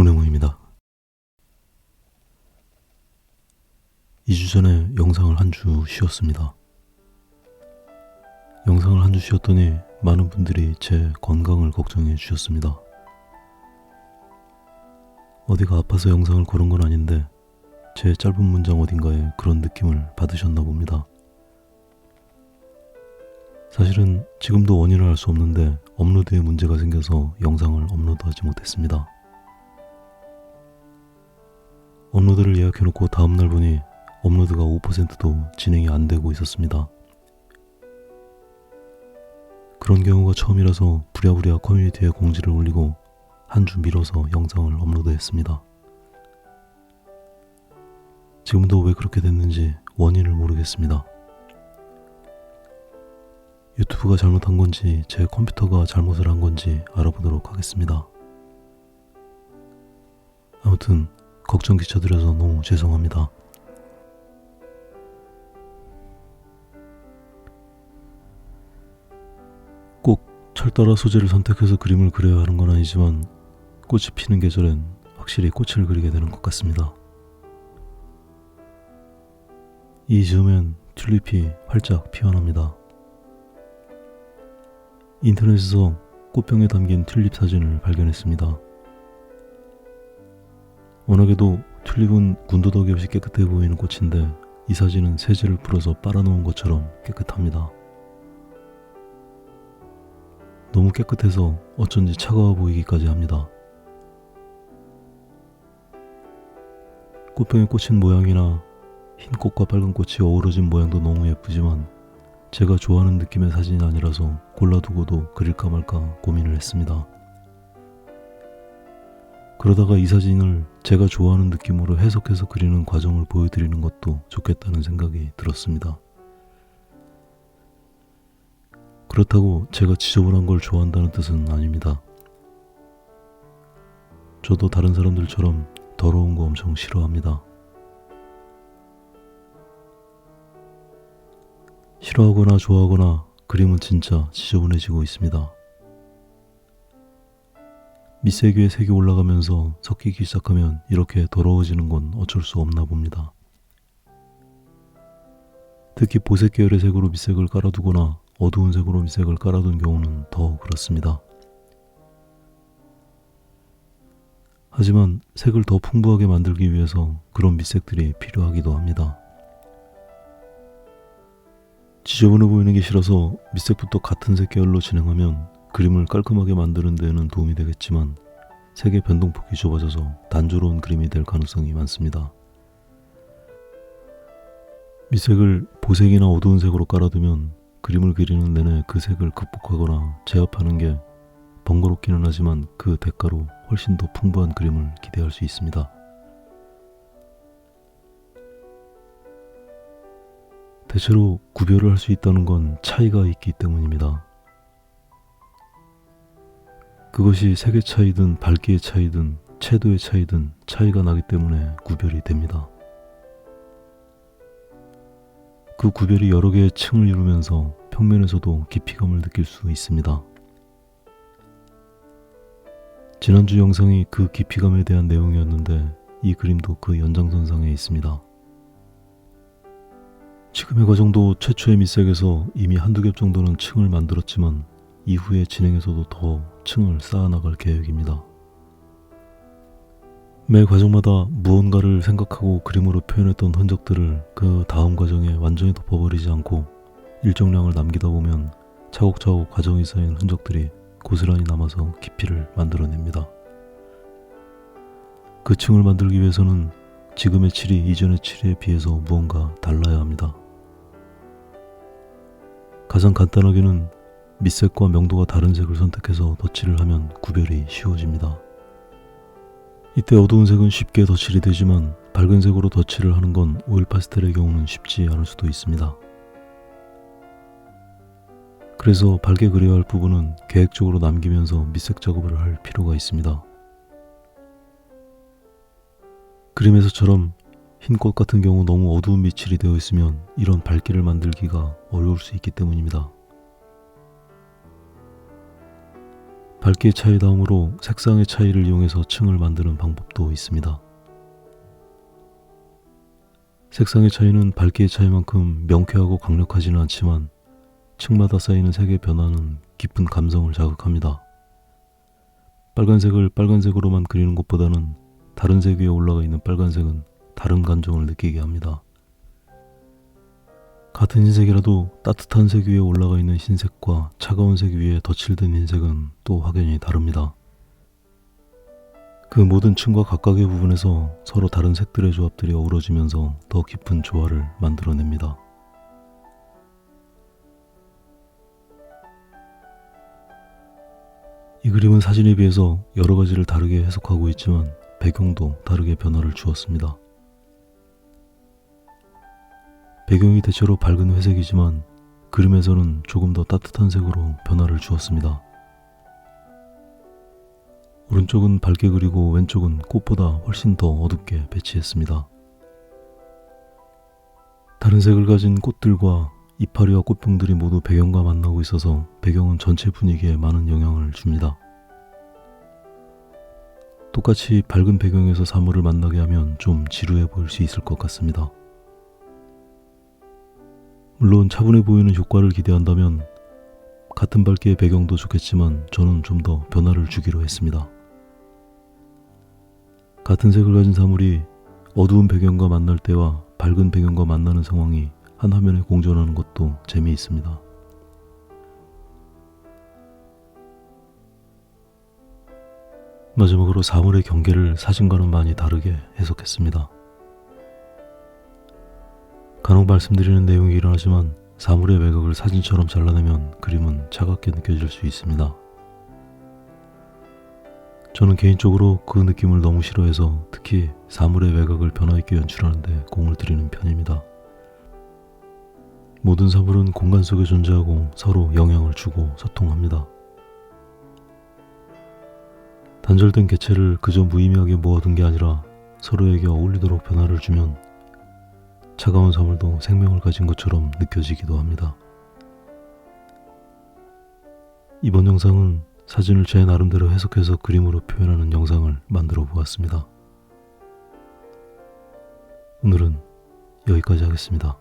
문혜무입니다. 2주 전에 영상을 한 주 쉬었습니다. 영상을 한 주 쉬었더니 많은 분들이 제 건강을 걱정해 주셨습니다. 어디가 아파서 영상을 고른 건 아닌데 제 짧은 문장 어딘가에 그런 느낌을 받으셨나 봅니다. 사실은 지금도 원인을 알 수 없는데 업로드에 문제가 생겨서 영상을 업로드하지 못했습니다. 업로드를 예약해놓고 다음날 보니 업로드가 5%도 진행이 안 되고 있었습니다. 그런 경우가 처음이라서 부랴부랴 커뮤니티에 공지를 올리고 한 주 미뤄서 영상을 업로드했습니다. 지금도 왜 그렇게 됐는지 원인을 모르겠습니다. 유튜브가 잘못한 건지 제 컴퓨터가 잘못을 한 건지 알아보도록 하겠습니다. 아무튼 걱정 끼쳐드려서 너무 죄송합니다. 꼭 철따라 소재를 선택해서 그림을 그려야 하는 건 아니지만 꽃이 피는 계절엔 확실히 꽃을 그리게 되는 것 같습니다. 이 즈음엔 튤립이 활짝 피어납니다. 인터넷에서 꽃병에 담긴 튤립 사진을 발견했습니다. 워낙에도 튤립은 군더더기 없이 깨끗해 보이는 꽃인데 이 사진은 세제를 풀어서 빨아놓은 것처럼 깨끗합니다. 너무 깨끗해서 어쩐지 차가워 보이기까지 합니다. 꽃병에 꽂힌 모양이나 흰 꽃과 빨간 꽃이 어우러진 모양도 너무 예쁘지만 제가 좋아하는 느낌의 사진이 아니라서 골라두고도 그릴까 말까 고민을 했습니다. 그러다가 이 사진을 제가 좋아하는 느낌으로 해석해서 그리는 과정을 보여드리는 것도 좋겠다는 생각이 들었습니다. 그렇다고 제가 지저분한 걸 좋아한다는 뜻은 아닙니다. 저도 다른 사람들처럼 더러운 거 엄청 싫어합니다. 싫어하거나 좋아하거나 그림은 진짜 지저분해지고 있습니다. 밑색 위에 색이 올라가면서 섞이기 시작하면 이렇게 더러워지는 건 어쩔 수 없나 봅니다. 특히 보색 계열의 색으로 밑색을 깔아두거나 어두운 색으로 밑색을 깔아둔 경우는 더 그렇습니다. 하지만 색을 더 풍부하게 만들기 위해서 그런 밑색들이 필요하기도 합니다. 지저분해 보이는 게 싫어서 밑색부터 같은 색 계열로 진행하면 그림을 깔끔하게 만드는 데는 도움이 되겠지만 색의 변동폭이 좁아져서 단조로운 그림이 될 가능성이 많습니다. 밑색을 보색이나 어두운 색으로 깔아두면 그림을 그리는 내내 그 색을 극복하거나 제압하는 게 번거롭기는 하지만 그 대가로 훨씬 더 풍부한 그림을 기대할 수 있습니다. 대체로 구별을 할 수 있다는 건 차이가 있기 때문입니다. 그것이 색의 차이든 밝기의 차이든 채도의 차이든 차이가 나기 때문에 구별이 됩니다. 그 구별이 여러 개의 층을 이루면서 평면에서도 깊이감을 느낄 수 있습니다. 지난주 영상이 그 깊이감에 대한 내용이었는데 이 그림도 그 연장선상에 있습니다. 지금의 과정도 최초의 밑색에서 이미 한두 겹 정도는 층을 만들었지만 이후의 진행에서도 더 층을 쌓아나갈 계획입니다. 매 과정마다 무언가를 생각하고 그림으로 표현했던 흔적들을 그 다음 과정에 완전히 덮어버리지 않고 일정량을 남기다 보면 차곡차곡 과정이 쌓인 흔적들이 고스란히 남아서 깊이를 만들어냅니다. 그 층을 만들기 위해서는 지금의 칠이 이전의 칠에 비해서 무언가 달라야 합니다. 가장 간단하게는 밑색과 명도가 다른 색을 선택해서 덧칠을 하면 구별이 쉬워집니다. 이때 어두운 색은 쉽게 덧칠이 되지만 밝은 색으로 덧칠을 하는 건 오일 파스텔의 경우는 쉽지 않을 수도 있습니다. 그래서 밝게 그려야 할 부분은 계획적으로 남기면서 밑색 작업을 할 필요가 있습니다. 그림에서처럼 흰 꽃 같은 경우 너무 어두운 밑칠이 되어 있으면 이런 밝기를 만들기가 어려울 수 있기 때문입니다. 밝기의 차이 다음으로 색상의 차이를 이용해서 층을 만드는 방법도 있습니다. 색상의 차이는 밝기의 차이만큼 명쾌하고 강력하지는 않지만 층마다 쌓이는 색의 변화는 깊은 감성을 자극합니다. 빨간색을 빨간색으로만 그리는 것보다는 다른 색 위에 올라가 있는 빨간색은 다른 감정을 느끼게 합니다. 같은 흰색이라도 따뜻한 색 위에 올라가 있는 흰색과 차가운 색 위에 덧칠된 흰색은 또 확연히 다릅니다. 그 모든 층과 각각의 부분에서 서로 다른 색들의 조합들이 어우러지면서 더 깊은 조화를 만들어냅니다. 이 그림은 사진에 비해서 여러 가지를 다르게 해석하고 있지만 배경도 다르게 변화를 주었습니다. 배경이 대체로 밝은 회색이지만 그림에서는 조금 더 따뜻한 색으로 변화를 주었습니다. 오른쪽은 밝게 그리고 왼쪽은 꽃보다 훨씬 더 어둡게 배치했습니다. 다른 색을 가진 꽃들과 이파리와 꽃병들이 모두 배경과 만나고 있어서 배경은 전체 분위기에 많은 영향을 줍니다. 똑같이 밝은 배경에서 사물을 만나게 하면 좀 지루해 보일 수 있을 것 같습니다. 물론 차분해 보이는 효과를 기대한다면 같은 밝기의 배경도 좋겠지만 저는 좀 더 변화를 주기로 했습니다. 같은 색을 가진 사물이 어두운 배경과 만날 때와 밝은 배경과 만나는 상황이 한 화면에 공존하는 것도 재미있습니다. 마지막으로 사물의 경계를 사진과는 많이 다르게 해석했습니다. 간혹 말씀드리는 내용이긴 하지만 사물의 외곽을 사진처럼 잘라내면 그림은 차갑게 느껴질 수 있습니다. 저는 개인적으로 그 느낌을 너무 싫어해서 특히 사물의 외곽을 변화있게 연출하는 데 공을 들이는 편입니다. 모든 사물은 공간 속에 존재하고 서로 영향을 주고 소통합니다. 단절된 개체를 그저 무의미하게 모아둔 게 아니라 서로에게 어울리도록 변화를 주면 차가운 사물도 생명을 가진 것처럼 느껴지기도 합니다. 이번 영상은 사진을 제 나름대로 해석해서 그림으로 표현하는 영상을 만들어 보았습니다. 오늘은 여기까지 하겠습니다.